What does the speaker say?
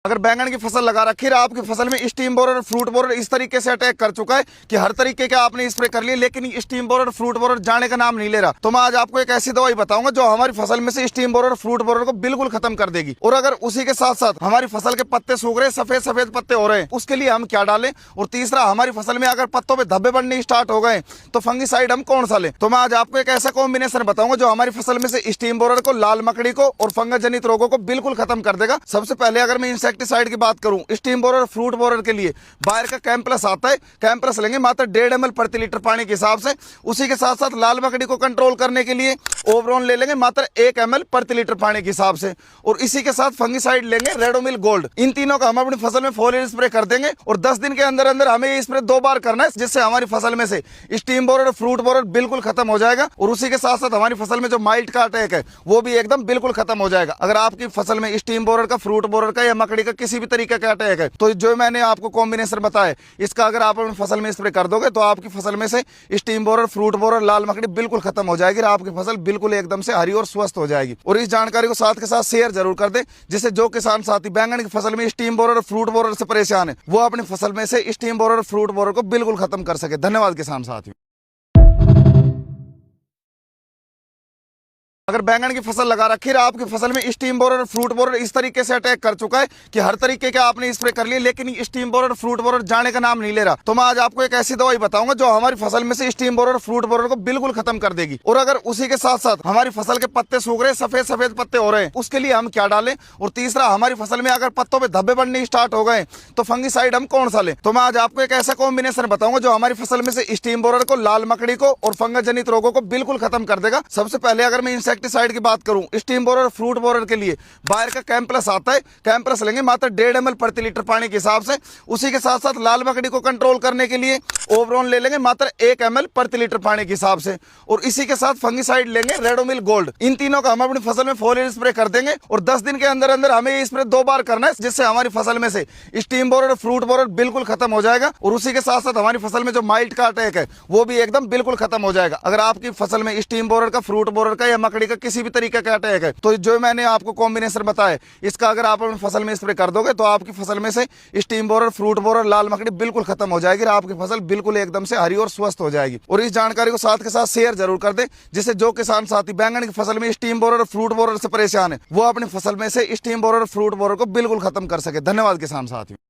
अगर बैंगन की फसल लगा रखी है, आपकी फसल में स्टीम बोरर, फ्रूट बोरर इस तरीके से अटैक कर चुका है कि हर तरीके के आपने स्प्रे कर लिए, लेकिन स्टीम बोरर, फ्रूट बोरर जाने का नाम नहीं ले रहा, तो मैं आज आपको एक ऐसी दवाई बताऊंगा जो हमारी फसल में से स्टीम बोरर, फ्रूट बोरर को बिल्कुल खत्म कर देगी। और अगर उसी के साथ साथ हमारी फसल के पत्ते सूख रहे, सफेद सफेद पत्ते हो रहे हैं, उसके लिए हम क्या डालें। और तीसरा, हमारी फसल में अगर पत्तों पे धब्बे बढ़ने स्टार्ट हो गए तो फंगीसाइड हम कौन सा लें। तो मैं आज आपको एक ऐसा कॉम्बिनेशन बताऊंगा जो हमारी फसल में से स्टीम बोरर को, लाल मकड़ी को और फंगस जनित रोगों को बिल्कुल खत्म कर देगा। सबसे पहले अगर मैं इंसेक्टिसाइड की बात करूं, स्टीम बोरर, फ्रूट बोरर के लिए बाहर का कैंप्लस आता है, कैंप्लस लेंगे मात्र 1.5 ml प्रति लीटर पानी के हिसाब से। उसी के साथ साथ लाल मकड़ी को कंट्रोल करने के लिए ओवरॉन ले लेंगे मात्र 1 ml प्रति लीटर पानी के हिसाब से। और इसी के साथ फंगीसाइड लेंगे रेडोमिल गोल्ड। इन तीनों का हम अपनी फसल में फोलियर स्प्रे कर देंगे और 10 दिन के अंदर अंदर हमें ये स्प्रे 2 बार करना है, जिससे हमारी फसल में से स्टीम बोरर, फ्रूट बोरर बिल्कुल खत्म हो जाएगा। और उसी के साथ साथ हमारी फसल में जो माइट का अटैक है वो भी एकदम बिल्कुल खत्म हो जाएगा। अगर आपकी फसल में स्टीम बोरर का, फ्रूट बोरर का या मकड़ी का किसी भी तरीके का अटैक है, तो जो मैंने आपको कॉम्बिनेशन बताया, इसका अगर आप अपनी फसल में स्प्रे कर दोगे तो आपकी फसल में से स्टीम बोरर, फ्रूट बोरर, लाल मकड़ी बिल्कुल खत्म हो जाएगी और आपकी फसल बिल्कुल एकदम से हरी और स्वस्थ हो जाएगी। और इस जानकारी को साथ के साथ शेयर जरूर कर दें, जिससे जो किसान साथी बैंगन की फसल में स्टीम बोरर, फ्रूट बोरर से परेशान है, वो अपनी फसल में से स्टीम बोरर, फ्रूट बोरर को बिल्कुल खत्म कर सके। धन्यवाद किसान साथियों। अगर बैंगन की फसल लगा रखी है, आपकी फसल में स्टीम बोरर, फ्रूट बोरर इस तरीके से अटैक कर चुका है कि हर तरीके के आपने स्प्रे कर लिए, लेकिन स्टीम बोरर, फ्रूट बोरर जाने का नाम नहीं ले रहा, तो मैं आज आपको एक ऐसी दवाई बताऊंगा जो हमारी फसल में से स्टीम बोरर, फ्रूट बोरर को बिल्कुल खत्म कर देगी। और अगर उसी के साथ साथ हमारी फसल के पत्ते सूख रहे, सफेद सफेद पत्ते हो रहे हैं, उसके लिए हम क्या डालें। और तीसरा, हमारी फसल में अगर पत्तों पे धब्बे बढ़ने स्टार्ट हो गए तो फंगीसाइड हम कौन सा लें। तो मैं आज आपको एक ऐसा कॉम्बिनेशन बताऊंगा जो हमारी फसल में से स्टीम बोरर को, लाल मकड़ी को और फंगस जनित रोगों को बिल्कुल खत्म कर देगा। सबसे पहले अगर मैं इंसेक्टिसाइड की बात करूं, स्टीम बोरर, फ्रूट बोरर के लिए बाहर का कैंप्लस आता है, कैंप्लस लेंगे मात्र 1.5 ml प्रति लीटर पानी के हिसाब से। उसी के साथ साथ लाल मकड़ी को कंट्रोल करने के लिए ओवरॉन ले लेंगे मात्र 1 ml प्रति लीटर पानी के हिसाब से। और इसी के साथ फंगीसाइड लेंगे रेडोमिल गोल्ड। इन तीनों का हम अपनी फसल में फोलियर स्प्रे कर देंगे और 10 दिन के अंदर अंदर हमें ये स्प्रे 2 बार करना है, जिससे हमारी फसल में से स्टीम बोरर, फ्रूट बोरर बिल्कुल खत्म हो जाएगा। और उसी के साथ साथ हमारी फसल में जो माइट का अटैक है वो भी एकदम बिल्कुल खत्म हो जाएगा। अगर आपकी फसल में स्टीम बोरर का, फ्रूट बोरर का या मकड़ी का किसी भी तरीके का अटैक है, तो जो मैंने आपको कॉम्बिनेशन बताया, इसका अगर आप अपनी फसल में स्प्रे कर दोगे तो आपकी फसल में से स्टीम बोरर, फ्रूट बोरर, लाल मकड़ी बिल्कुल खत्म हो जाएगी और आपकी फसल बिल्कुल एकदम से हरी और स्वस्थ हो जाएगी। और इस जानकारी को साथ के साथ शेयर जरूर कर दें, जिससे जो किसान साथी बैंगन की फसल में स्टीम बोरर, फ्रूट बोरर से परेशान है, वो अपनी फसल में से स्टीम बोरर, फ्रूट बोरर को बिल्कुल खत्म कर सके। धन्यवाद किसान साथियों।